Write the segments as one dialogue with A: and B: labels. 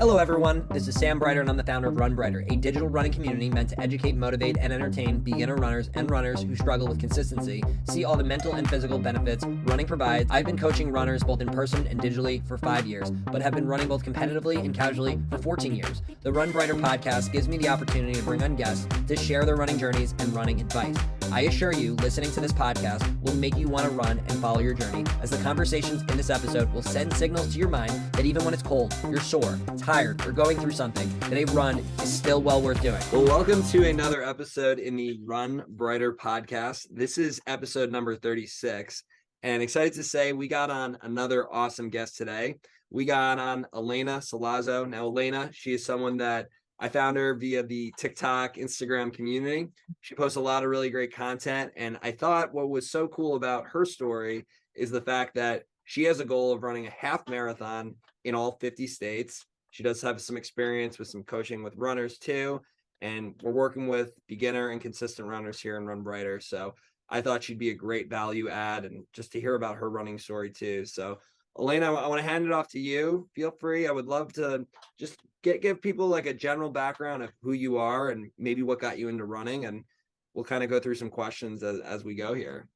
A: Hello everyone, this is Sam Breiter and I'm the founder of Run Breiter, a digital running community meant to educate, motivate, and entertain beginner runners and runners who struggle with consistency, see all the mental and physical benefits running provides. I've been coaching runners both in person and digitally for 5 years, but have been running both competitively and casually for 14 years. The Run Breiter podcast gives me the opportunity to bring on guests to share their running journeys and running advice. I assure you, listening to this podcast will make you want to run and follow your journey, as the conversations in this episode will send signals to your mind that even when it's cold, you're sore, tired, or going through something, that a run is still well worth doing. Well, welcome to another episode in the Run Breiter Podcast. This is episode number 36, and excited to say we got on another awesome guest today. We got on Elena Solazzo. Now, Elena, she is someone that I found her via the TikTok, Instagram community. She posts a lot of really great content. And I thought what was so cool about her story is the fact that she has a goal of running a half marathon in all 50 states. She does have some experience with some coaching with runners too. And we're working with beginner and consistent runners here in Run Breiter. So I thought she'd be a great value add, and just to hear about her running story too. So Elena, I want to hand it off to you. Feel free. I would love to just give people like a general background of who you are and maybe what got you into running, and we'll kind of go through some questions as we go here.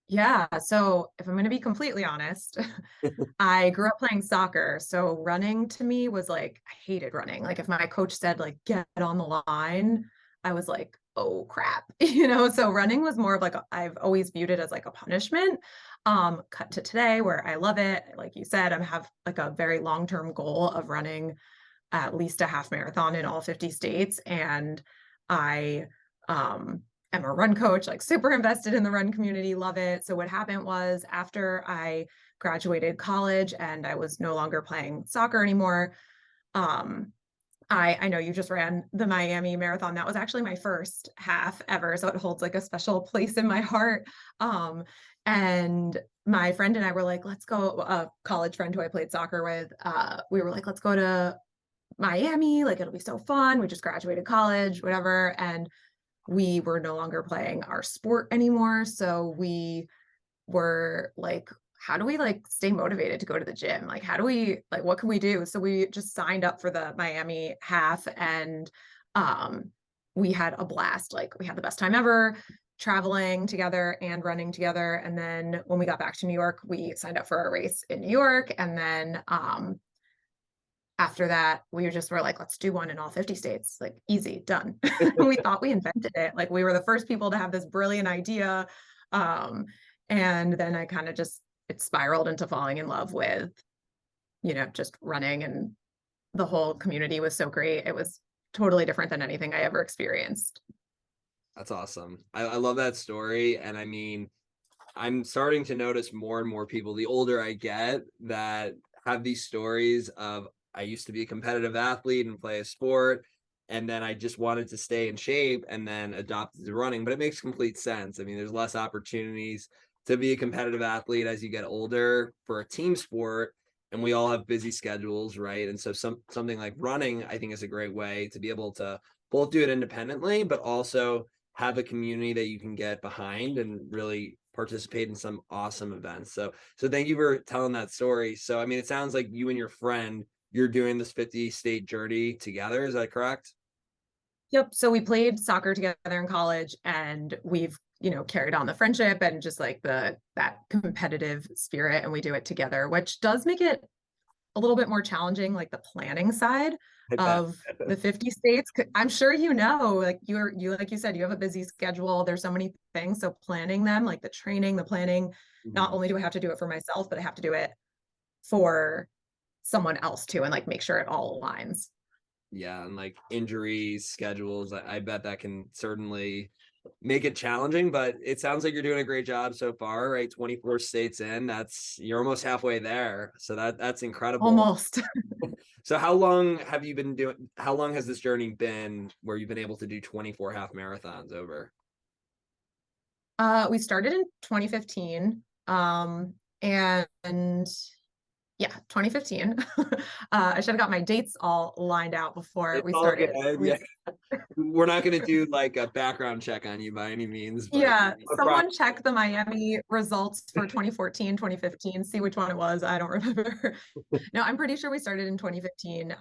B: Yeah, so if I'm going to be completely honest, I grew up playing soccer. So running to me was like, I hated running. Like if my coach said like, get on the line, I was like, oh crap, so running was more of like, I've always viewed it as like a punishment. Cut to today where I love it. Like you said, I have like a very long-term goal of running at least a half marathon in all 50 states. And I, am a run coach, like super invested in the run community, love it. So what happened was after I graduated college and I was no longer playing soccer anymore, I know you just ran the Miami Marathon. That was actually my first half ever. So it holds like a special place in my heart. And my friend and I were like, let's go, a college friend who I played soccer with, we were like, let's go to Miami. Like, it'll be so fun. We just graduated college, whatever. And we were no longer playing our sport anymore. So we were like, how do we like stay motivated to go to the gym? Like, how do we, like, what can we do? So we just signed up for the Miami half, and we had a blast. Like, we had the best time ever traveling together and running together. And then when we got back to New York, we signed up for a race in New York. And then after that, we just were like, let's do one in all 50 states, like easy, done. We thought we invented it. Like, we were the first people to have this brilliant idea. And then I kind of just, it spiraled into falling in love with, just running, and the whole community was so great. It was totally different than anything I ever experienced.
A: That's awesome. I love that story. And I mean, I'm starting to notice more and more people, the older I get, that have these stories of, I used to be a competitive athlete and play a sport, and then I just wanted to stay in shape and then adopted to running. But it makes complete sense. I mean, there's less opportunities to be a competitive athlete as you get older for a team sport, and we all have busy schedules, right? And so something like running, I think, is a great way to be able to both do it independently, but also have a community that you can get behind and really participate in some awesome events. So thank you for telling that story. So, I mean, it sounds like you and your friend, you're doing this 50 state journey together. Is that correct?
B: Yep. So we played soccer together in college, and we've, carried on the friendship and just like that competitive spirit, and we do it together, which does make it a little bit more challenging, like the planning side of the 50 states. I'm sure like like you said, you have a busy schedule. There's so many things. So planning them, like the training, the planning, not only do I have to do it for myself, but I have to do it for someone else too, and like make sure it all aligns.
A: Yeah, and like injuries, schedules, I bet that can certainly make it challenging, but it sounds like you're doing a great job so far, right? 24 states in, you're almost halfway there. So that's incredible.
B: Almost.
A: So how long has this journey been where you've been able to do 24 half marathons over?
B: We started in 2015. And yeah, 2015. I should have got my dates all lined out before we started.
A: we're not going to do like a background check on you by any means, but
B: Yeah, someone check the Miami results for 2014, 2015, see which one it was. I don't remember. No, I'm pretty sure we started in 2015.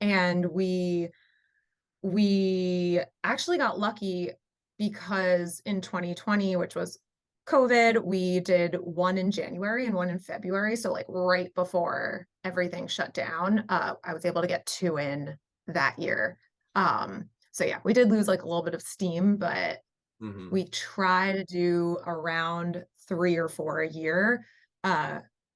B: And we actually got lucky because in 2020, which was COVID, we did one in January and one in February. So like right before everything shut down, I was able to get two in that year. So yeah, we did lose like a little bit of steam, but we try to do around 3 or 4 a year.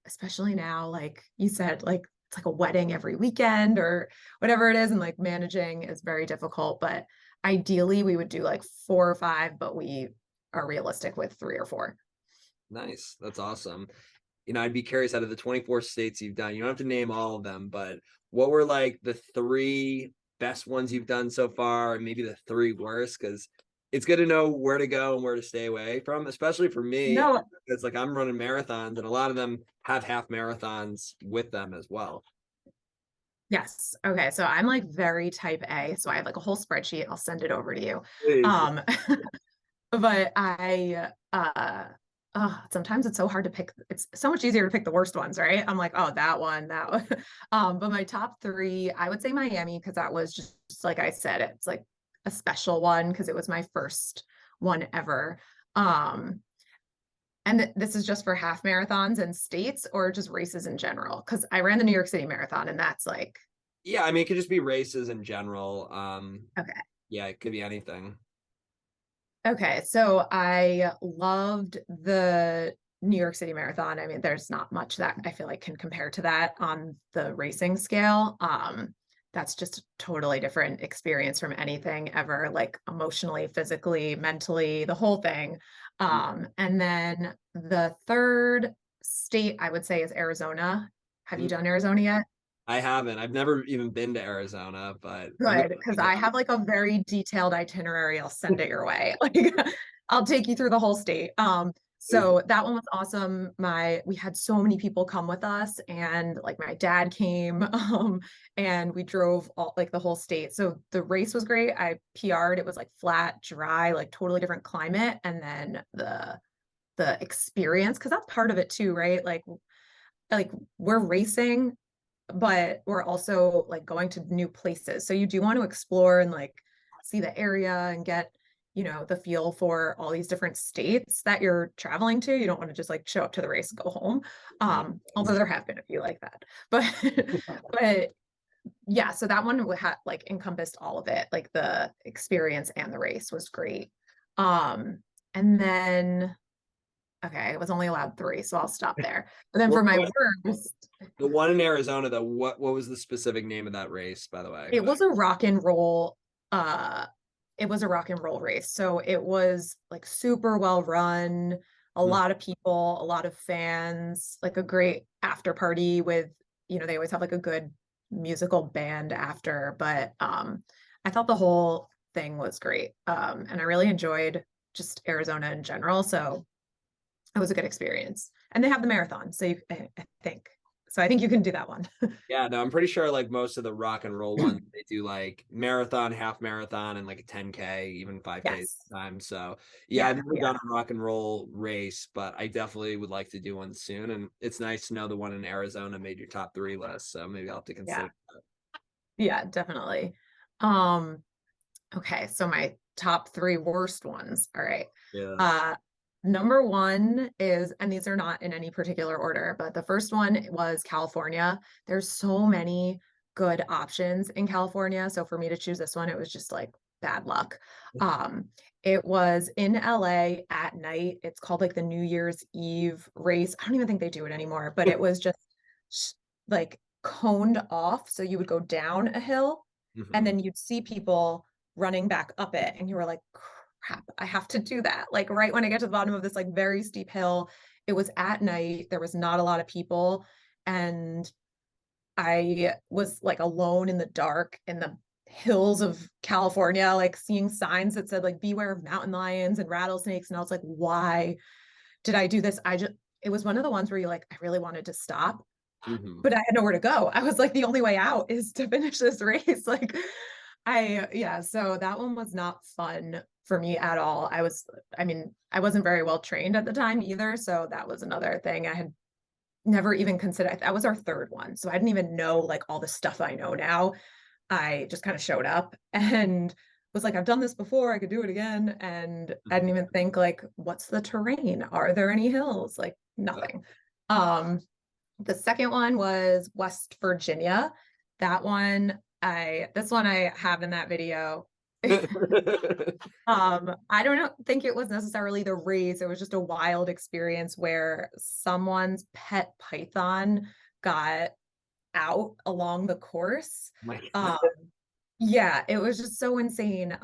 B: Especially now, like you said, like it's like a wedding every weekend or whatever it is, and like managing is very difficult. But ideally, we would do like 4 or 5, but we are realistic with 3 or 4.
A: Nice. That's awesome. I'd be curious, out of the 24 states you've done, you don't have to name all of them, but what were like the 3 best ones you've done so far, and maybe the 3 worst? Because it's good to know where to go and where to stay away from, especially for me.
B: No,
A: It's like I'm running marathons, and a lot of them have half marathons with them as well.
B: yes. Okay. So I'm like very type A. So I have like a whole spreadsheet. I'll send it over to you.
A: Please.
B: But sometimes it's so hard to pick. It's so much easier to pick the worst ones, right? I'm like, oh, that one, that one. But my top 3, I would say Miami, because that was just like I said, it's like a special one because it was my first one ever. And this is just for half marathons and states, or just races in general? Because I ran the New York City Marathon, and that's like,
A: Yeah, I mean, it could just be races in general.
B: okay.
A: Yeah, it could be anything.
B: Okay, so I loved the New York City Marathon. I mean, there's not much that I feel like can compare to that on the racing scale. That's just a totally different experience from anything ever, like emotionally, physically, mentally, the whole thing. And then the third state I would say is Arizona. Have you done Arizona yet?
A: I haven't. I've never even been to Arizona, but
B: Good, because I have like a very detailed itinerary. I'll send it your way. Like I'll take you through the whole state. So that one was awesome. We had so many people come with us, and like my dad came, and we drove all like the whole state. So the race was great. I PR'd. It was like flat, dry, like totally different climate. And then the experience, because that's part of it too, right? Like we're racing, but we're also like going to new places. So you do want to explore and like see the area and get, the feel for all these different states that you're traveling to. You don't want to just like show up to the race and go home. Although there have been a few like that, but but yeah, so that one had like encompassed all of it. Like the experience and the race was great. And then okay, I was only allowed 3, so I'll stop there. But then for my worst,
A: the one in Arizona, though, what was the specific name of that race, by the way?
B: it was a rock and roll. It was a rock and roll race, so it was like super well run. A lot of people, a lot of fans, like a great after party with, they always have like a good musical band after. But I thought the whole thing was great, and I really enjoyed just Arizona in general. So it was a good experience. And they have the marathon. So I think. So I think you can do that one.
A: Yeah, no, I'm pretty sure like most of the rock and roll ones, they do like marathon, half marathon, and like a 10K, even 5K
B: Yes.
A: sometimes. So yeah, I've never done a rock and roll race, but I definitely would like to do one soon. And it's nice to know the one in Arizona made your top 3 list. So maybe I'll have to consider that.
B: Yeah, definitely. Okay, so my top 3 worst ones. All right.
A: Yeah.
B: Number 1 is, and these are not in any particular order, but the first one was California. There's so many good options in California. So for me to choose this one, it was just like bad luck. It was in LA at night. It's called like the New Year's Eve race. I don't even think they do it anymore, but it was just like coned off. So you would go down a hill and then you'd see people running back up it. And you were like, crap, I have to do that. Like right when I get to the bottom of this like very steep hill, it was at night. There was not a lot of people. And I was like alone in the dark in the hills of California, like seeing signs that said like beware of mountain lions and rattlesnakes. And I was like, why did I do this? It was one of the ones where you like, I really wanted to stop, but I had nowhere to go. I was like, the only way out is to finish this race. Like, So that one was not fun for me at all. I wasn't very well trained at the time either. So that was another thing I had never even considered. That was our third one. So I didn't even know like all the stuff I know now. I just kind of showed up and was like, I've done this before, I could do it again. And I didn't even think like, what's the terrain? Are there any hills? Like nothing. The second one was West Virginia. That one, this one I have in that video. I don't think it was necessarily the race. It was just a wild experience where someone's pet python got out along the course. Yeah, it was just so insane.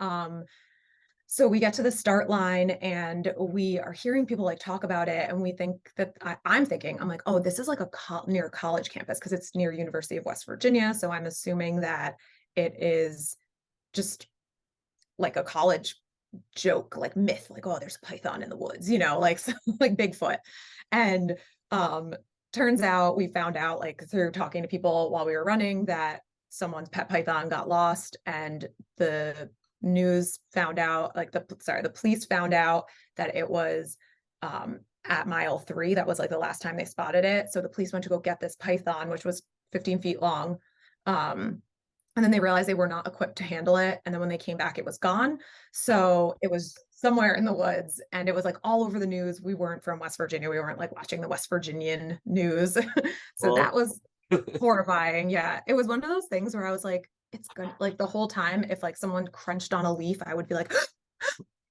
B: So we get to the start line and we are hearing people like talk about it, and we think that I'm thinking, I'm like, oh, this is like near a college campus because it's near University of West Virginia. So I'm assuming that it is just like a college joke, like myth, like, oh, there's a python in the woods, like like Bigfoot. And turns out we found out like through talking to people while we were running that someone's pet python got lost, and the news found out, like the police found out that it was at mile 3. That was like the last time they spotted it. So the police went to go get this python, which was 15 feet long. And then they realized they were not equipped to handle it. And then when they came back, it was gone. So it was somewhere in the woods, and it was like all over the news. We weren't from West Virginia. We weren't like watching the West Virginian news. So that was horrifying. Yeah. It was one of those things where I was like, it's good. Like the whole time, if like someone crunched on a leaf, I would be like,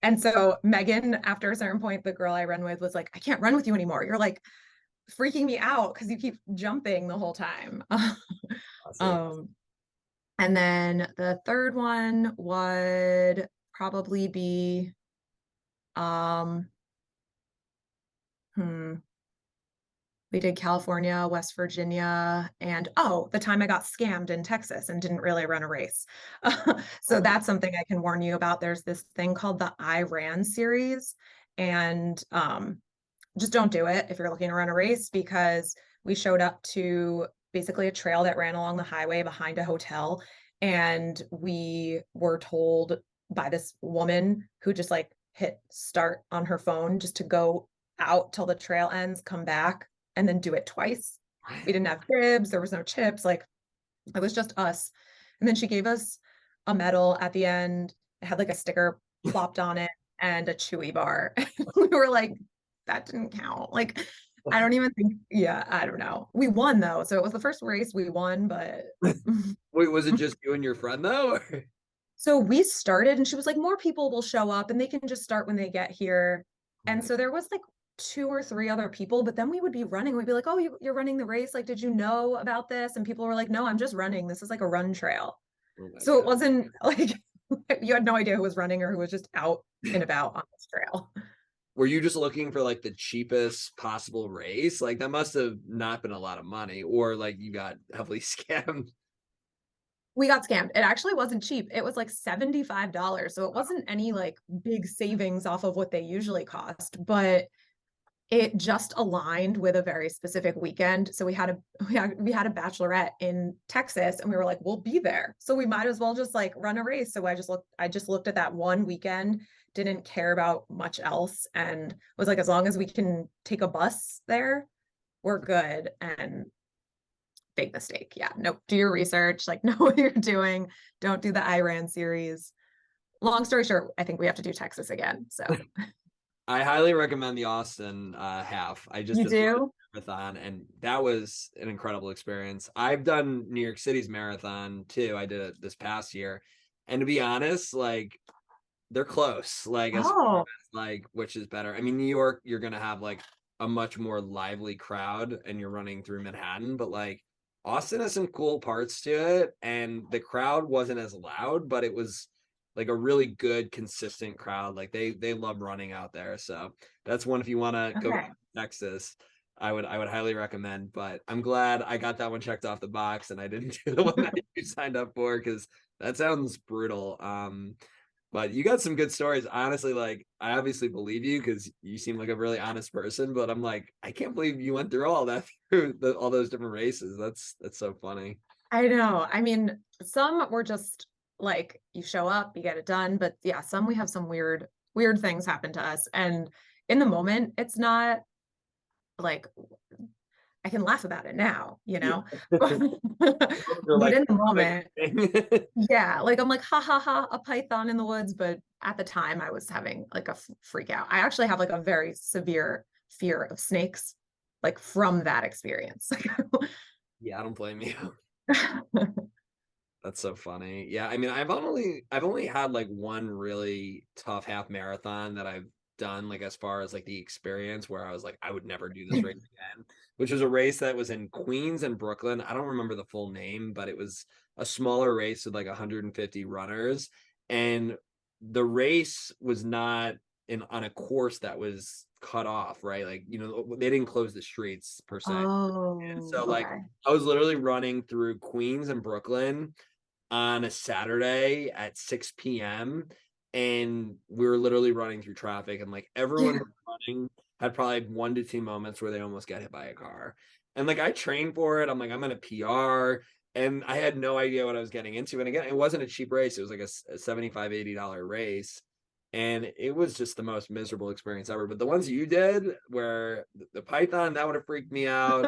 B: and so Megan, after a certain point, the girl I run with was like, I can't run with you anymore. You're like freaking me out because you keep jumping the whole time.
C: Awesome.
B: And then the third one would probably be, we did California, West Virginia, and the time I got scammed in Texas and didn't really run a race. So that's something I can warn you about. There's this thing called the I Ran series, and just don't do it if you're looking to run a race, because we showed up to basically a trail that ran along the highway behind a hotel, and we were told by this woman who just like hit start on her phone just to go out till the trail ends, come back, and then do it twice. We didn't have cribs, there was no chips, like it was just us. And then she gave us a medal at the end. It had like a sticker plopped on it and a Chewy bar. We were like, that didn't count. Like, I don't even think, I don't know. We won though. So it was the first race we won, but.
C: Wait, was it just you and your friend though?
B: So we started and she was like, more people will show up and they can just start when they get here. And so there was like 2 or 3 other people, but then we would be running. We'd be like, oh, you're running the race. Like, did you know about this? And people were like, no, I'm just running. This is like a run trail. So God. It wasn't like you had no idea who was running or who was just out and about on this trail.
C: Were you just looking for like the cheapest possible race? Like that must have not been a lot of money, or like you got heavily scammed.
B: We got scammed. It actually wasn't cheap. It was like $75. So it wasn't any like big savings off of what they usually cost, but it just aligned with a very specific weekend. So we had a bachelorette in Texas, and we were like, we'll be there. So we might as well just like run a race. So I just looked at that one weekend, didn't care about much else, and was like, as long as we can take a bus there, we're good. And big mistake. Yeah. Nope. Do your research, like know what you're doing. Don't do the I Ran series. Long story short, I think we have to do Texas again. So
C: I highly recommend the Austin half. I just did a marathon, and that was an incredible experience. I've done New York City's marathon too. I did it this past year, and to be honest, like they're close. Like as far as like which is better. I mean, New York, you're gonna have like a much more lively crowd, and you're running through Manhattan, but like Austin has some cool parts to it, and the crowd wasn't as loud, but it was like a really good, consistent crowd. Like they love running out there. So that's one, if you want to go to Texas, I would highly recommend. But I'm glad I got that one checked off the box and I didn't do the one that you signed up for, because that sounds brutal. But you got some good stories. Honestly, like I obviously believe you because you seem like a really honest person, but I'm like, I can't believe you went through all that through all those different races. That's so funny.
B: I know. I mean, some were just like you show up, you get it done. But yeah, we have some weird things happen to us. And in the moment, it's not like, I can laugh about it now, you know, but
C: Like,
B: in the moment, yeah, like I'm like, ha ha ha, a python in the woods. But at the time I was having like a freak out. I actually have like a very severe fear of snakes, like from that experience.
C: yeah, I don't blame you. That's so funny. Yeah, I mean, I've only had like one really tough half marathon that I've done, like as far as like the experience where I was like, I would never do this race again, which was a race that was in Queens and Brooklyn. I don't remember the full name, but it was a smaller race with like 150 runners. And the race was not on a course that was cut off, right? Like, you know, they didn't close the streets per se. And so like
B: Okay.
C: I was literally running through Queens and Brooklyn on a Saturday at 6 p.m. and we were literally running through traffic, and like everyone who was running had probably 1 to 2 moments where they almost got hit by a car. And like I trained for it. I'm like, I'm gonna PR, and I had no idea what I was getting into. And again, it wasn't a cheap race. It was like a $75-$80 race. And it was just the most miserable experience ever. But the ones you did, where the Python, that would have freaked me out.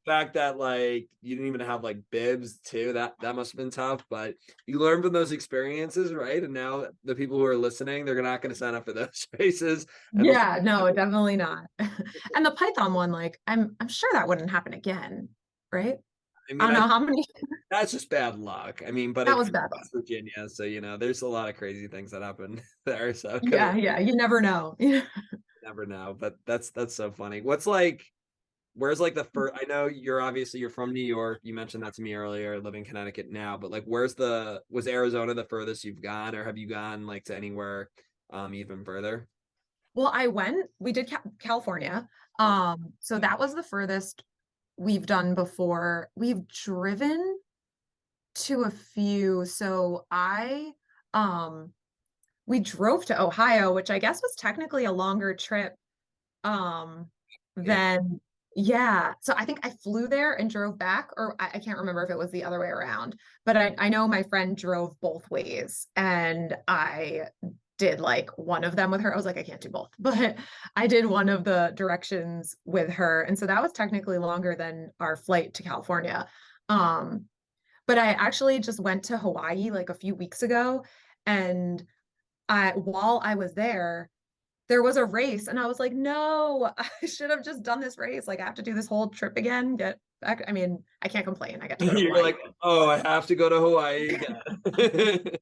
C: Fact that like you didn't even have like bibs too, that must have been tough. But you learn from those experiences, right? And now the people who are listening, they're not going to sign up for those races.
B: Yeah, no, definitely not. And the python one, like I'm sure that wouldn't happen again, right?
C: I mean,
B: I don't know how many.
C: that's just bad luck. I mean, but
B: That
C: it's
B: was bad luck.
C: Virginia, so you know, there's a lot of crazy things that happen there. So
B: Yeah, you never know.
C: never know. But that's so funny. Where's like the first, I know you're from New York. You mentioned that to me earlier, living in Connecticut now, but like was Arizona the furthest you've gone, or have you gone like to anywhere even further?
B: Well, we did California. So that was the furthest we've done before. We've driven to a few. So we drove to Ohio, which I guess was technically a longer trip
C: Yeah.
B: than, yeah. So I think I flew there and drove back, or I can't remember if it was the other way around, but I know my friend drove both ways, and I did like one of them with her. I was like, I can't do both, but I did one of the directions with her. And so that was technically longer than our flight to California. But I actually just went to Hawaii like a few weeks ago, and while I was there was a race, and I was like, no, I should have just done this race. Like I have to do this whole trip again, get back. I mean, I can't complain. I get to go to
C: You're
B: Hawaii.
C: like, oh, I have to go to Hawaii again.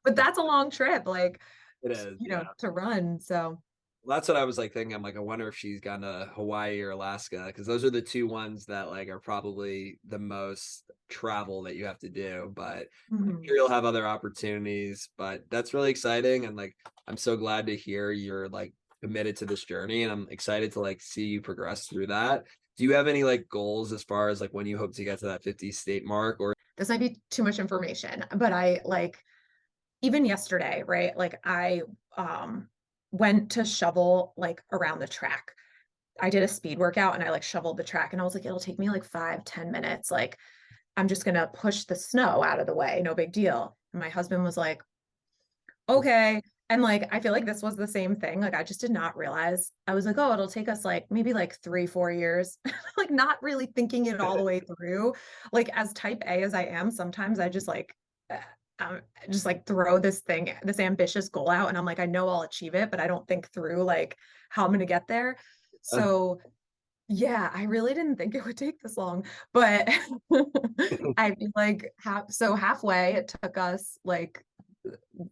B: But that's a long trip, like,
C: It is,
B: you know,
C: yeah.
B: to run. So
C: That's what I was like thinking. I'm like, I wonder if she's gone to Hawaii or Alaska, because those are the two ones that like are probably the most travel that you have to do. But I'm sure you'll have other opportunities. But that's really exciting, and like I'm so glad to hear you're like committed to this journey, and I'm excited to like see you progress through that. Do you have any like goals as far as like when you hope to get to that 50 state mark? Or
B: this might be too much information, but I like, even yesterday, right? Like I went to shovel like around the track. I did a speed workout and I like shoveled the track, and I was like, it'll take me like 5-10 minutes. Like I'm just gonna push the snow out of the way, no big deal. And my husband was like, okay. And like I feel like this was the same thing. Like I just did not realize. I was like, oh, it'll take us like maybe like 3-4 years. Like not really thinking it all the way through. Like as type A as I am, sometimes I just like just like throw this ambitious goal out, and I'm like, I know I'll achieve it, but I don't think through like how I'm gonna get there. So yeah, I really didn't think it would take this long, but I feel like halfway it took us like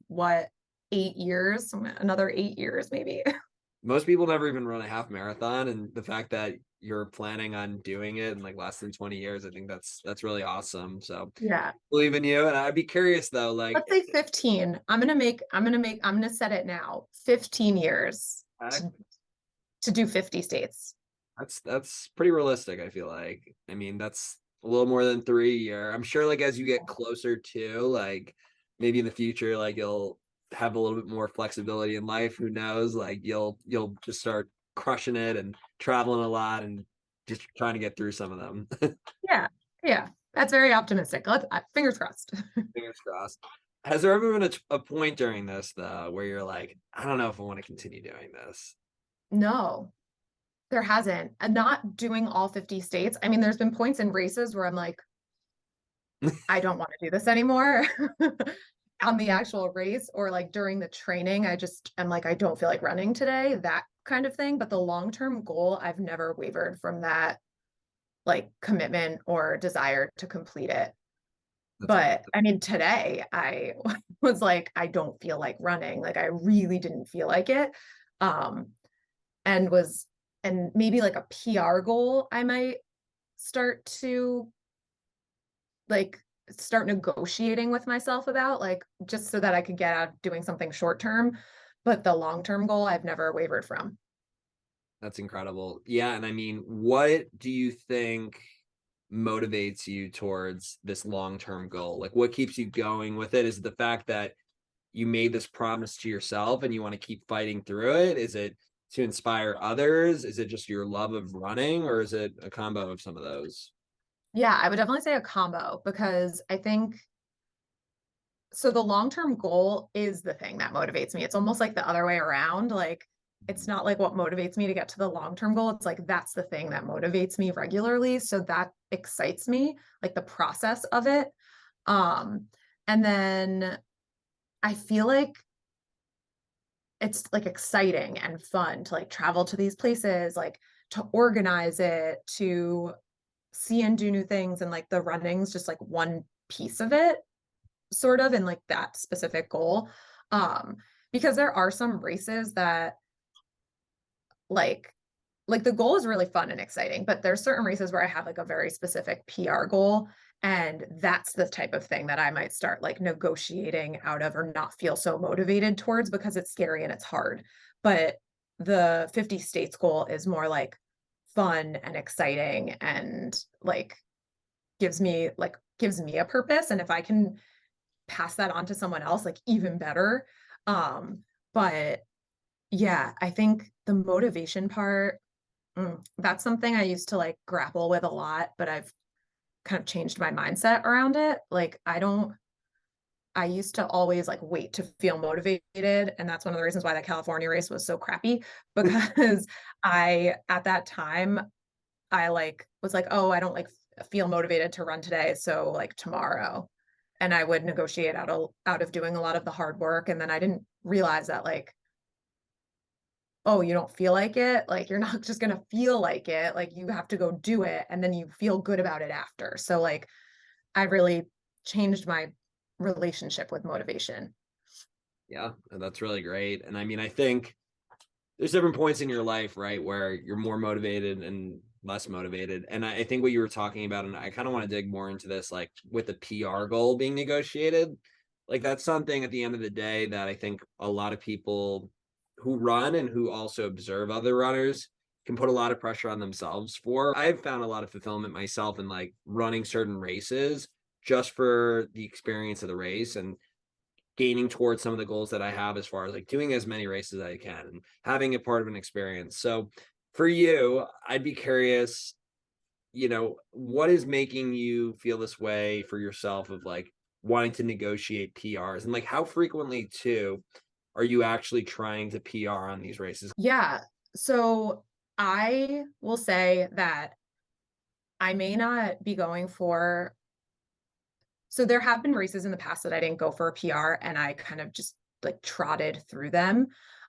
B: what, 8 years, another 8 years maybe.
C: most people never even run a half marathon, and the fact that you're planning on doing it in like less than 20 years, I think that's really awesome. So
B: Yeah.
C: believe in you. And I'd be curious though, like
B: Let's say 15. I'm gonna set it now. 15 years to do 50 states.
C: that's pretty realistic, I feel like. I mean, that's a little more than 3 year. I'm sure like as you get closer to like maybe in the future, like you'll have a little bit more flexibility in life. Who knows? Like you'll just start crushing it and traveling a lot and just trying to get through some of them.
B: Yeah. That's very optimistic. Fingers crossed.
C: Fingers crossed. Has there ever been a point during this though where you're like, I don't know if I want to continue doing this?
B: No, there hasn't. I'm not doing all 50 states. I mean, there's been points in races where I'm like, I don't want to do this anymore on the actual race, or like during the training, I'm like, I don't feel like running today, that kind of thing. But the long-term goal, I've never wavered from that like commitment or desire to complete it.
C: That's
B: But I mean, today I was like, I don't feel like running. Like I really didn't feel like it. Um, and maybe like a PR goal, I might start to like start negotiating with myself about, like, just so that I could get out doing something short term. But the long-term goal, I've never wavered from.
C: That's incredible. Yeah. And I mean, what do you think motivates you towards this long-term goal? Like what keeps you going with it? Is it the fact that you made this promise to yourself and you want to keep fighting through it? Is it to inspire others? Is it just your love of running, or is it a combo of some of those?
B: Yeah, I would definitely say a combo, because I think so the long-term goal is the thing that motivates me. It's almost like the other way around. Like it's not like what motivates me to get to the long-term goal. It's like that's the thing that motivates me regularly. So that excites me, like the process of it. And then I feel like it's like exciting and fun to like travel to these places, like to organize it, to see and do new things. And like the running's just like one piece of it, sort of, in like that specific goal. Because there are some races that like the goal is really fun and exciting, but there's certain races where I have like a very specific PR goal. And that's the type of thing that I might start like negotiating out of or not feel so motivated towards, because it's scary and it's hard. But the 50 states goal is more like fun and exciting and like gives me a purpose. And if I can pass that on to someone else, like even better. But yeah, I think the motivation part, that's something I used to like grapple with a lot, but I've kind of changed my mindset around it. Like I used to always like wait to feel motivated. And that's one of the reasons why that California race was so crappy, because at that time, I like was like, oh, I don't like feel motivated to run today. So like tomorrow. And I would negotiate out of doing a lot of the hard work. And then I didn't realize that like, oh, you don't feel like it. Like you're not just gonna feel like it. Like you have to go do it and then you feel good about it after. So like I really changed my relationship with motivation.
C: Yeah, that's really great. And I mean, I think there's different points in your life, right, where you're more motivated and less motivated. And I think what you were talking about, and I kind of want to dig more into this, like with the PR goal being negotiated, like that's something at the end of the day that I think a lot of people who run and who also observe other runners can put a lot of pressure on themselves for. I've found a lot of fulfillment myself in like running certain races just for the experience of the race and gaining towards some of the goals that I have as far as like doing as many races as I can and having it part of an experience. So for you, I'd be curious, what is making you feel this way for yourself of like wanting to negotiate PRs, and like how frequently too are you actually trying to PR on these races?
B: Yeah. So I will say that I may not be going for, so there have been races in the past that I didn't go for a PR and I kind of just like trotted through them.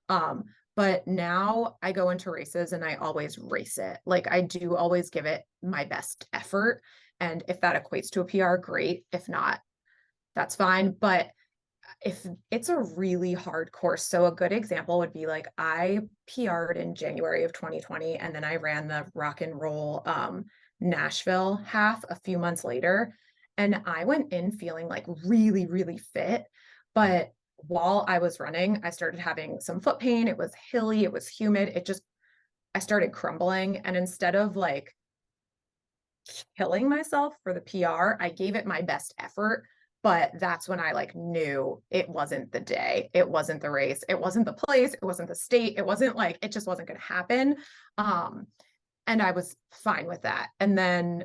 B: But now I go into races and I always race it. Like I do always give it my best effort. And if that equates to a PR, great. If not, that's fine. But if it's a really hard course, so a good example would be like I PR'd in January of 2020, and then I ran the rock and roll Nashville half a few months later. And I went in feeling like really, really fit. But while I was running, I started having some foot pain. It was hilly, it was humid. I started crumbling. And instead of like killing myself for the PR, I gave it my best effort. But that's when I like knew it wasn't the day, it wasn't the race, it wasn't the place, it wasn't the state, it wasn't like, it just wasn't going to happen. And I was fine with that. And then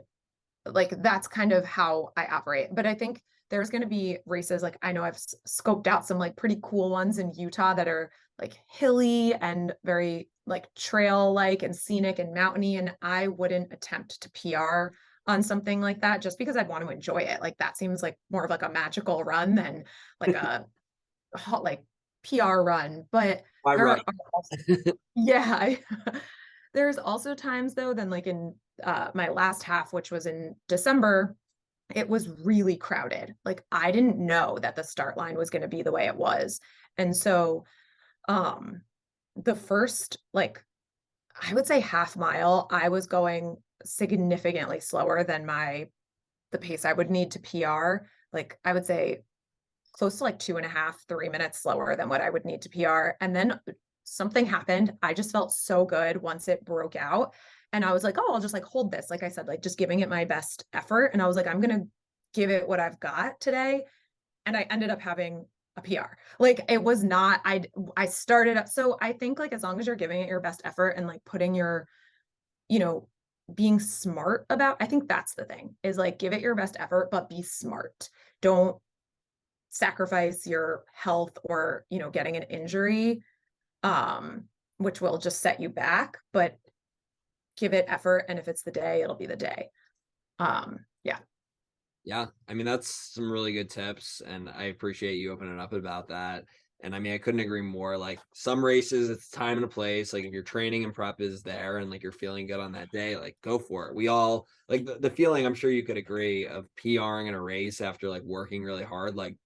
B: like, that's kind of how I operate. But I think there's going to be races. Like, I know I've scoped out some like pretty cool ones in Utah that are like hilly and very like trail-like and scenic and mountainy. And I wouldn't attempt to PR on something like that just because I'd want to enjoy it. Like, that seems like more of like a magical run than like a like PR run. But yeah, there's also times though, then like in my last half, which was in December, it was really crowded. Like, I didn't know that the start line was going to be the way it was. And so the first, like, I would say half mile, I was going significantly slower than the pace I would need to PR. Like, I would say close to like 2.5, 3 minutes slower than what I would need to PR. And then something happened. I just felt so good once it broke out. And I was like, oh, I'll just like hold this. Like I said, like just giving it my best effort. And I was like, I'm going to give it what I've got today. And I ended up having a PR. Like, it was not, I started up. So I think like, as long as you're giving it your best effort and like putting your, being smart about, I think that's the thing, is like, give it your best effort, but be smart. Don't sacrifice your health or, getting an injury, which will just set you back, but give it effort. And if it's the day, it'll be the day. Yeah.
C: Yeah. I mean, that's some really good tips, and I appreciate you opening up about that. And I mean, I couldn't agree more. Like, some races, it's time and a place. Like, if your training and prep is there and like you're feeling good on that day, like, go for it. We all like the feeling, I'm sure you could agree, of PRing in a race after like working really hard. Like,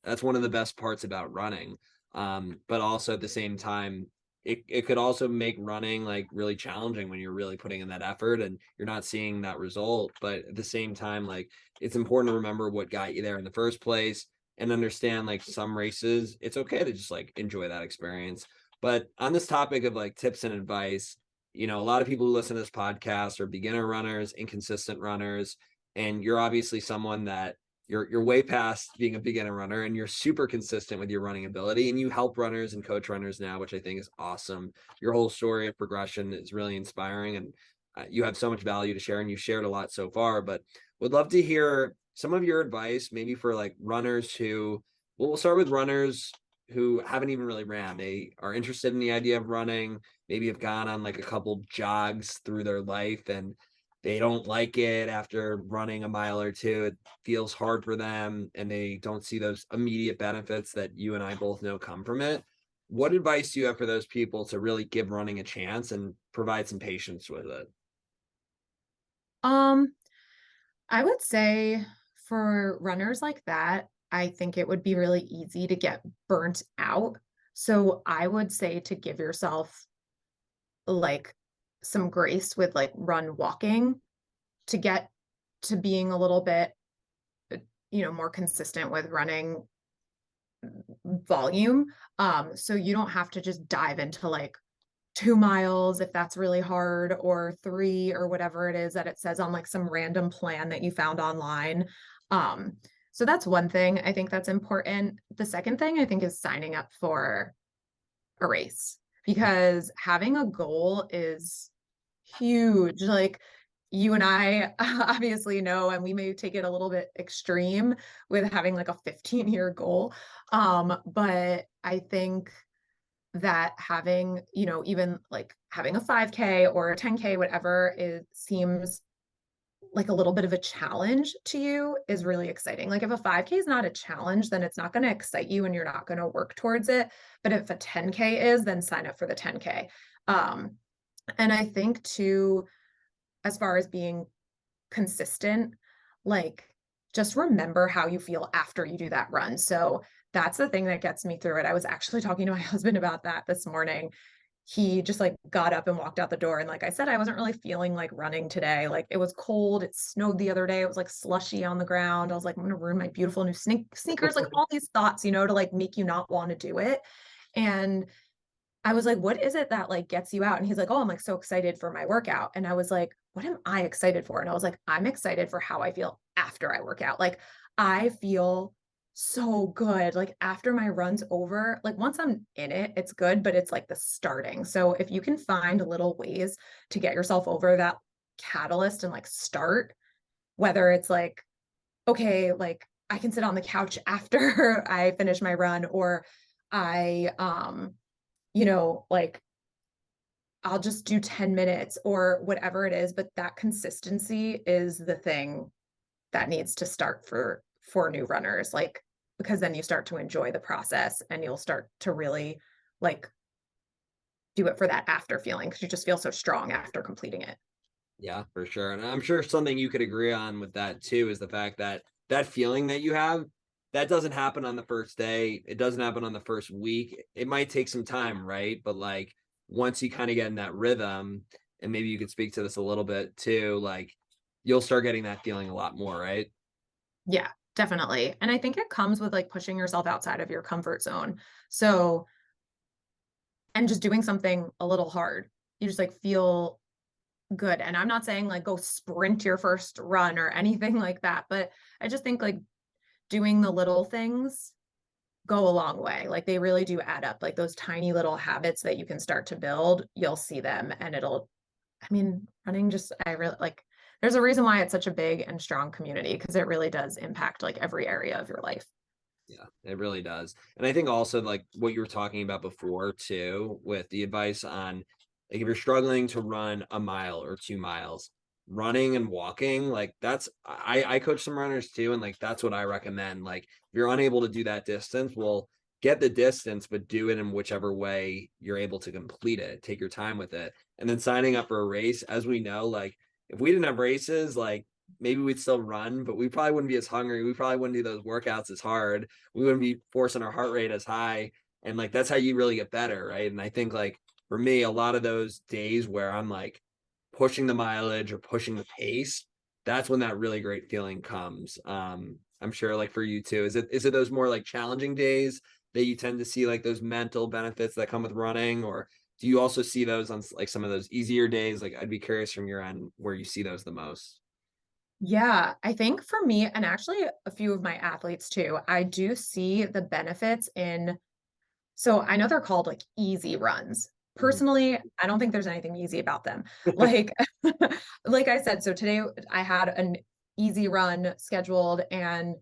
C: that's one of the best parts about running. But also at the same time, it could also make running like really challenging when you're really putting in that effort and you're not seeing that result. But at the same time, like, it's important to remember what got you there in the first place and understand, like, some races, it's okay to just like enjoy that experience. But on this topic of like tips and advice, a lot of people who listen to this podcast are beginner runners, inconsistent runners, and you're obviously someone that you're way past being a beginner runner, and you're super consistent with your running ability, and you help runners and coach runners now, which I think is awesome. Your whole story of progression is really inspiring, and you have so much value to share, and you've shared a lot so far. But would love to hear some of your advice, maybe for like runners who, well, we'll start with runners who haven't even really ran. They are interested in the idea of running, maybe have gone on like a couple jogs through their life, and they don't like it after running a mile or two. It feels hard for them, and they don't see those immediate benefits that you and I both know come from it. What advice do you have for those people to really give running a chance and provide some patience with it?
B: I would say for runners like that, I think it would be really easy to get burnt out. So I would say to give yourself like some grace with like run walking to get to being a little bit, more consistent with running volume. So you don't have to just dive into like 2 miles if that's really hard, or 3, or whatever it is that it says on like some random plan that you found online. So that's one thing I think that's important. The second thing I think is signing up for a race, because having a goal is huge. Like, you and I obviously know, and we may take it a little bit extreme with having like a 15-year goal. But I think that having, even like having a 5K or a 10K, whatever, seems like a little bit of a challenge to you, is really exciting. Like, if a 5K is not a challenge, then it's not going to excite you and you're not going to work towards it. But if a 10K is, then sign up for the 10K. And I think too, as far as being consistent, like, just remember how you feel after you do that run. So that's the thing that gets me through it. I was actually talking to my husband about that this morning. He just like got up and walked out the door. And like I said, I wasn't really feeling like running today. Like, it was cold. It snowed the other day. It was like slushy on the ground. I was like, I'm going to ruin my beautiful new sneakers, like all these thoughts, to like make you not want to do it. And I was like, what is it that like gets you out? And he's like, oh, I'm like so excited for my workout. And I was like, what am I excited for? And I was like, I'm excited for how I feel after I work out. Like, I feel so good. Like, after my run's over, like once I'm in it, it's good, but it's like the starting. So if you can find little ways to get yourself over that catalyst and like start, whether it's like, okay, like I can sit on the couch after I finish my run, or I, like I'll just do 10 minutes or whatever it is. But that consistency is the thing that needs to start for new runners, like, because then you start to enjoy the process and you'll start to really like do it for that after feeling, because you just feel so strong after completing it.
C: Yeah, for sure. And I'm sure something you could agree on with that too is the fact that that feeling that you have, that doesn't happen on the first day. It doesn't happen on the first week. It might take some time, right? But like once you kind of get in that rhythm, and maybe you could speak to this a little bit too, like you'll start getting that feeling a lot more, right?
B: Yeah, definitely. And I think it comes with like pushing yourself outside of your comfort zone. So, and just doing something a little hard. You just like feel good. And I'm not saying like go sprint your first run or anything like that, but I just think like doing the little things go a long way. Like they really do add up. Like those tiny little habits that you can start to build, you'll see them, and I mean, running just, I really like, there's a reason why it's such a big and strong community, because it really does impact like every area of your life.
C: Yeah, it really does. And I think also like what you were talking about before too, with the advice on like if you're struggling to run a mile or 2 miles, running and walking, like that's I coach some runners too, and like that's what I recommend. Like if you're unable to do that distance, well, get the distance, but do it in whichever way you're able to complete it. Take your time with it. And then signing up for a race, as we know, like if we didn't have races, like maybe we'd still run, but we probably wouldn't be as hungry. We probably wouldn't do those workouts as hard. We wouldn't be forcing our heart rate as high. And like that's how you really get better, right? And I think like for me, a lot of those days where I'm like pushing the mileage or pushing the pace, that's when that really great feeling comes. I'm sure like for you too. Is it those more like challenging days that you tend to see like those mental benefits that come with running, or do you also see those on like some of those easier days? Like I'd be curious from your end where you see those the most.
B: Yeah, I think for me, and actually a few of my athletes too, I do see the benefits in, so I know they're called like easy runs.
C: Mhm.
B: Personally, I don't think there's anything easy about them. Like, like I said, so today I had an easy run scheduled, and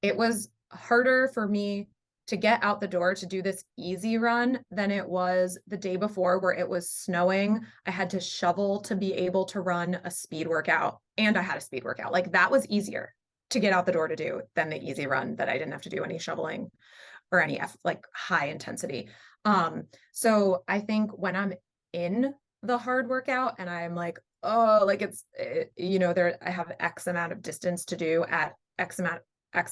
B: it was harder for me to get out the door to do this easy run than it was the day before, where it was snowing. I had to shovel to be able to run a speed workout, and I had a speed workout. Like that was easier to get out the door to do than the easy run that I didn't have to do any shoveling or any like high intensity. So I think when I'm in the hard workout and I'm like, oh, like there I have X amount of distance to do at X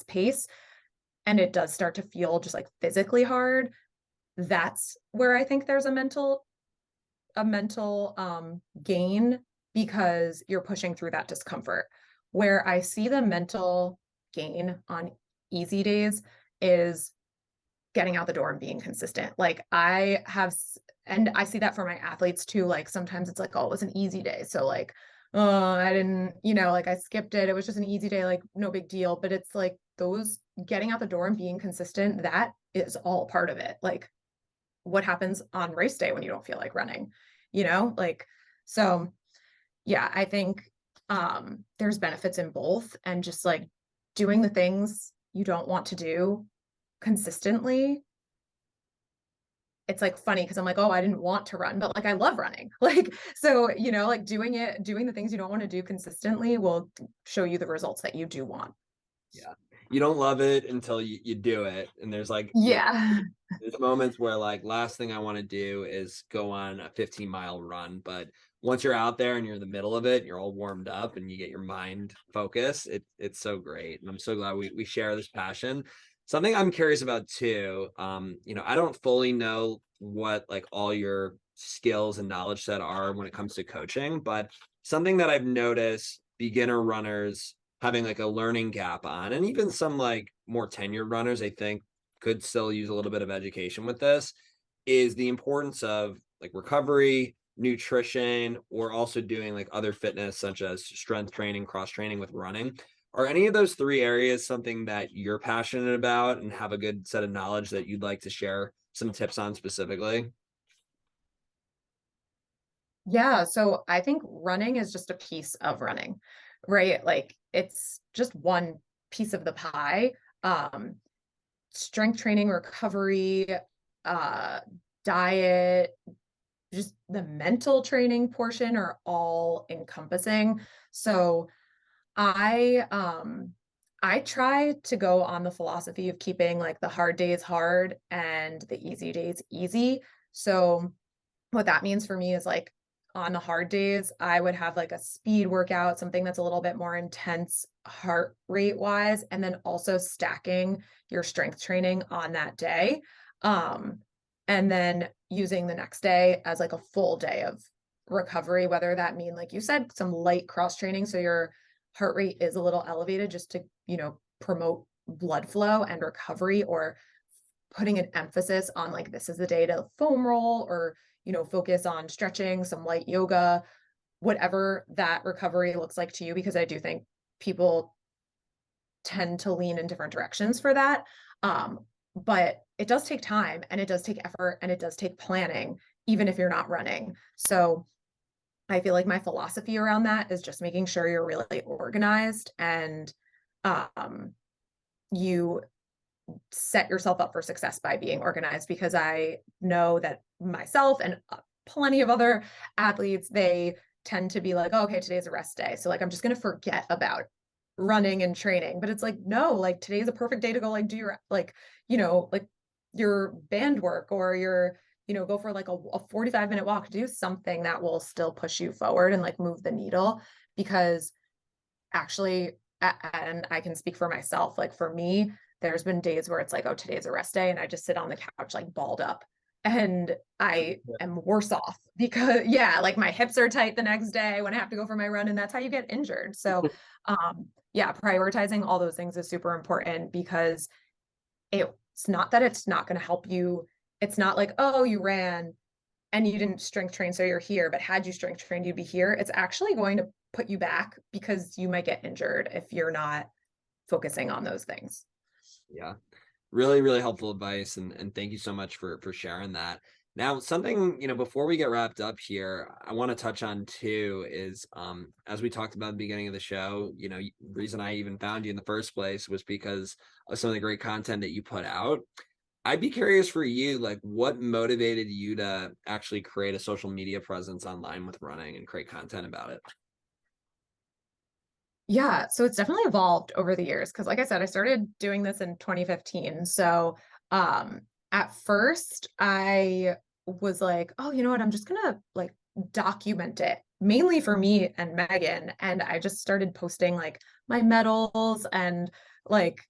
B: pace, and it does start to feel just like physically hard. That's where I think there's a mental gain, because you're pushing through that discomfort. Where I see the mental gain on easy days is getting out the door and being consistent. Like and I see that for my athletes too. Like sometimes it's like, oh, it was an easy day. So like, oh, I didn't, like I skipped it. It was just an easy day, like no big deal. But it's like those getting out the door and being consistent, that is all part of it. Like what happens on race day when you don't feel like running, like, so yeah, I think there's benefits in both, and just like doing the things you don't want to do consistently. It's like funny because I'm like, oh, I didn't want to run, but like I love running. Like, so, like doing the things you don't want to do consistently will show you the results that you do want.
C: Yeah. You don't love it until you do it. And there's like,
B: Yeah.
C: there's moments where like last thing I want to do is go on a 15-mile run. But once you're out there and you're in the middle of it, and you're all warmed up and you get your mind focused, it's so great. And I'm so glad we share this passion. Something I'm curious about too, I don't fully know what like all your skills and knowledge set are when it comes to coaching, but something that I've noticed beginner runners having like a learning gap on, and even some like more tenured runners, I think could still use a little bit of education with this, is the importance of like recovery, nutrition, or also doing like other fitness such as strength training, cross training with running. Are any of those three areas something that you're passionate about and have a good set of knowledge that you'd like to share some tips on specifically?
B: Yeah. So I think running is just a piece of running, right? Like it's just one piece of the pie. Strength training, recovery, diet, just the mental training portion are all encompassing. So I try to go on the philosophy of keeping like the hard days hard and the easy days easy. So what that means for me is like on the hard days, I would have like a speed workout, something that's a little bit more intense heart rate wise, and then also stacking your strength training on that day. And then using the next day as like a full day of recovery, whether that mean, like you said, some light cross training. So your heart rate is a little elevated just to, promote blood flow and recovery, or putting an emphasis on like, this is the day to foam roll, or, focus on stretching, some light yoga, whatever that recovery looks like to you, because I do think people tend to lean in different directions for that. But it does take time, and it does take effort, and it does take planning, even if you're not running. So I feel like my philosophy around that is just making sure you're really organized, and you set yourself up for success by being organized, because I know that myself and plenty of other athletes, they tend to be like, oh, okay, today's a rest day. So like, I'm just going to forget about running and training. But it's like, no, like today's a perfect day to go like do your, like, like your band work, or your, go for like a 45-minute walk, do something that will still push you forward and like move the needle. Because actually, and I can speak for myself, like for me, there's been days where it's like, oh, today's a rest day, and I just sit on the couch like balled up, and I am worse off because like my hips are tight the next day when I have to go for my run, and that's how you get injured. So prioritizing all those things is super important, because it's not that it's not going to help you. It's not like, oh, you ran and you didn't strength train, so you're here, but had you strength trained, you'd be here. It's actually going to put you back, because you might get injured if you're not focusing on those things.
C: Yeah, really, really helpful advice. And thank you so much for sharing that. Now, something, before we get wrapped up here, I want to touch on too is, as we talked about at the beginning of the show, the reason I even found you in the first place was because of some of the great content that you put out. I'd be curious for you, like what motivated you to actually create a social media presence online with running and create content about it?
B: Yeah, so it's definitely evolved over the years, because like I said, I started doing this in 2015. So at first I was like, oh, you know what, I'm just gonna like document it, mainly for me and Megan. And I just started posting like my medals and like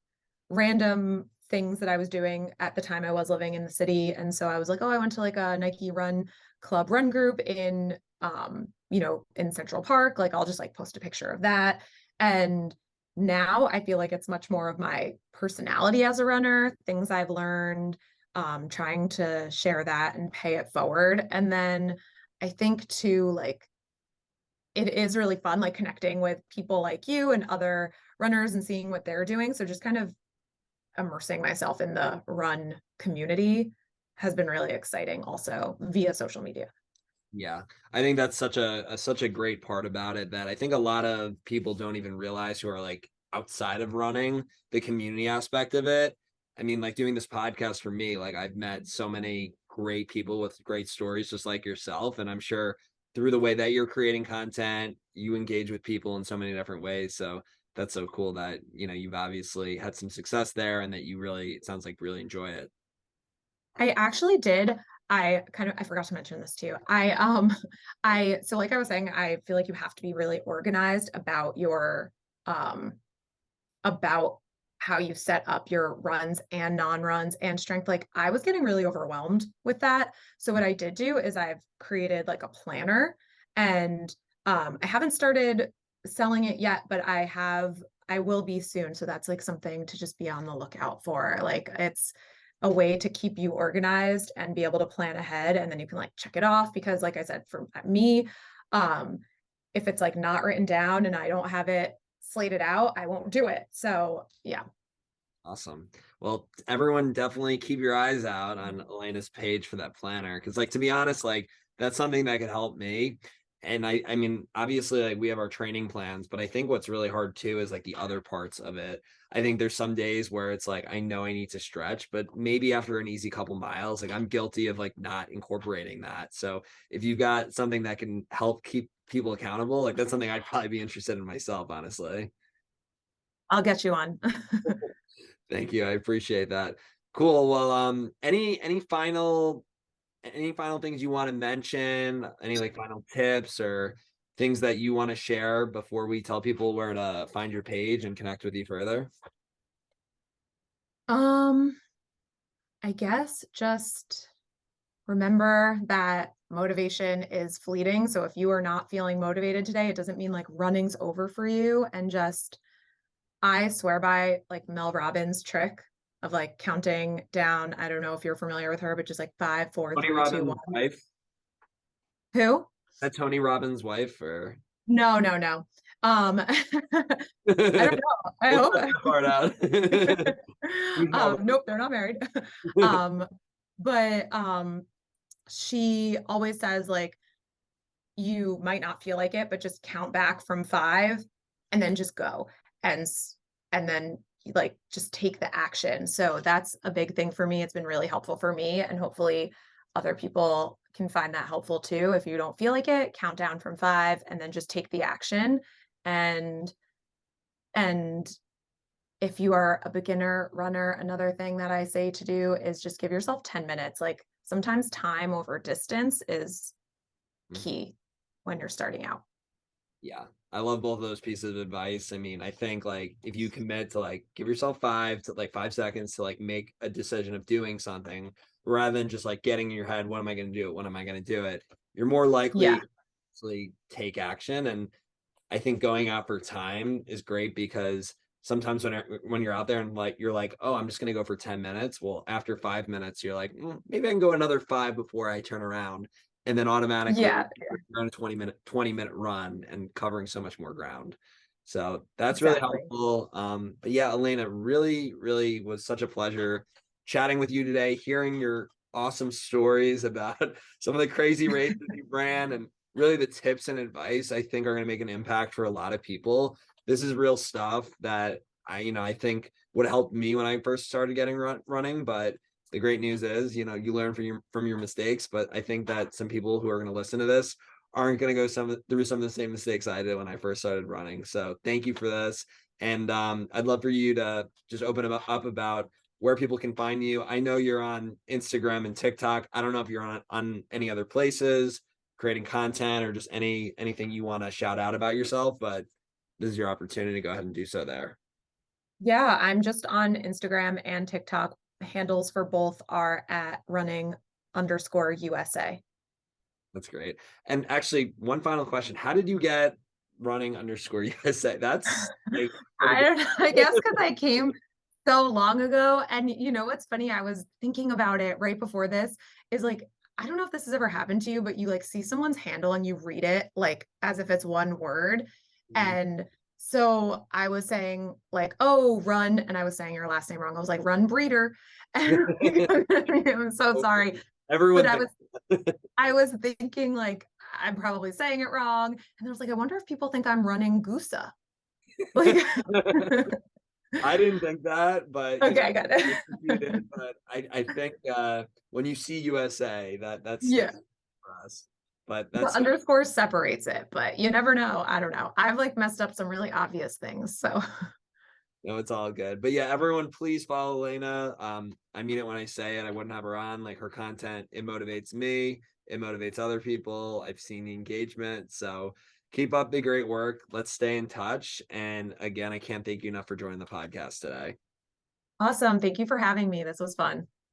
B: random things that I was doing at the time. I was living in the city. And so I was like, oh, I went to like a Nike Run Club run group in in Central Park. Like I'll just like post a picture of that. And now I feel like it's much more of my personality as a runner, things I've learned, trying to share that and pay it forward. And then I think too, like, it is really fun, like connecting with people like you and other runners and seeing what they're doing. So just kind of immersing myself in the run community has been really exciting also via social media.
C: Yeah, I think that's such a great part about it, that I think a lot of people don't even realize, who are like outside of running, the community aspect of it. I mean, like doing this podcast for me, like I've met so many great people with great stories just like yourself. And I'm sure through the way that you're creating content, you engage with people in so many different ways. So that's so cool that, you've obviously had some success there, and that you really, it sounds like, really enjoy it.
B: I actually did. I forgot to mention this too. So like I was saying, I feel like you have to be really organized about your about how you set up your runs and non-runs and strength. Like I was getting really overwhelmed with that. So what I did do is I've created like a planner, and I haven't started selling it yet, but I will be soon. So that's like something to just be on the lookout for. Like it's a way to keep you organized and be able to plan ahead, and then you can like check it off. Because like I said, for me, if it's like not written down and I don't have it slated out, I won't do it. So yeah.
C: Awesome. Well, everyone definitely keep your eyes out on Elena's page for that planner. Cause like, to be honest, like that's something that could help me. And I mean, obviously, like, we have our training plans, but I think what's really hard too is like the other parts of it. I think there's some days where it's like, I know I need to stretch, but maybe after an easy couple miles, like I'm guilty of like not incorporating that. So if you've got something that can help keep people accountable, like that's something I'd probably be interested in myself, honestly.
B: I'll get you on.
C: Thank you. I appreciate that. Cool. Well, any final things you want to mention? Any like final tips or things that you want to share before we tell people where to find your page and connect with you further?
B: I guess just remember that motivation is fleeting. So if you are not feeling motivated today, it doesn't mean like running's over for you. And just, I swear by like Mel Robbins' trick of like counting down. I don't know if you're familiar with her, but just like 5, 4,
C: Tony
B: 3, 2,
C: Robbins'
B: 1.
C: wife?
B: Who?
C: That Tony Robbins' wife, or
B: No, no, no. I don't know. I
C: we'll
B: hope.
C: cut that part out.
B: Nope, they're not married. But she always says like, you might not feel like it, but just count back from 5 and then just go and then like just take the action. So that's a big thing for me. It's been really helpful for me, and hopefully other people can find that helpful too. If you don't feel like it, count down from 5 and then just take the action. And and if you are a beginner runner, another thing that I say to do is just give yourself 10 minutes. Like sometimes time over distance is key when you're starting out.
C: Yeah, I love both of those pieces of advice. I mean, I think like if you commit to like give yourself 5 seconds to like make a decision of doing something rather than just like getting in your head, what am I going to do? When am I going to do it? You're more likely
B: Yeah.
C: to actually take action. And I think going out for time is great because sometimes when you're out there and like you're like, oh, I'm just going to go for 10 minutes. Well, after 5 minutes, you're like, maybe I can go another 5 before I turn around. And then automatically
B: Yeah.
C: you're on a 20-minute run and covering so much more ground. So that's really
B: Exactly.
C: helpful. But yeah, Elena, really, really was such a pleasure chatting with you today, hearing your awesome stories about some of the crazy races you ran, and really the tips and advice I think are going to make an impact for a lot of people. This is real stuff that I think would help me when I first started getting running, but the great news is, you learn from your mistakes, but I think that some people who are going to listen to this aren't going to go through some of the same mistakes I did when I first started running. So thank you for this. And I'd love for you to just open up about where people can find you. I know you're on Instagram and TikTok. I don't know if you're on any other places creating content or just anything you want to shout out about yourself, but this is your opportunity to go ahead and do so there.
B: Yeah, I'm just on Instagram and TikTok. Handles for both are at running_USA.
C: That's great. And actually, one final question. How did you get running_USA? That's like,
B: I don't know. I guess because I came so long ago. And you know what's funny? I was thinking about it right before this, is like, I don't know if this has ever happened to you, but you like see someone's handle and you read it like as if it's one word. And so I was saying like, oh, run. And I was saying your last name wrong. I was like, Run Breiter. And I'm so sorry.
C: everyone.
B: But I was thinking like, I'm probably saying it wrong. And I was like, I wonder if people think I'm running Gusa. Like,
C: I didn't think that, but
B: okay, I got it.
C: you did, but I think when you see USA, that's
B: Yeah.
C: for us. But
B: The
C: that's
B: underscore separates it, but you never know. I don't know. I've like messed up some really obvious things. So
C: no, it's all good. But yeah, everyone, please follow Elena. I mean it when I say it. I wouldn't have her on. Like, her content, it motivates me. It motivates other people. I've seen the engagement. So keep up the great work. Let's stay in touch. And again, I can't thank you enough for joining the podcast today.
B: awesome. Thank you for having me. This was fun.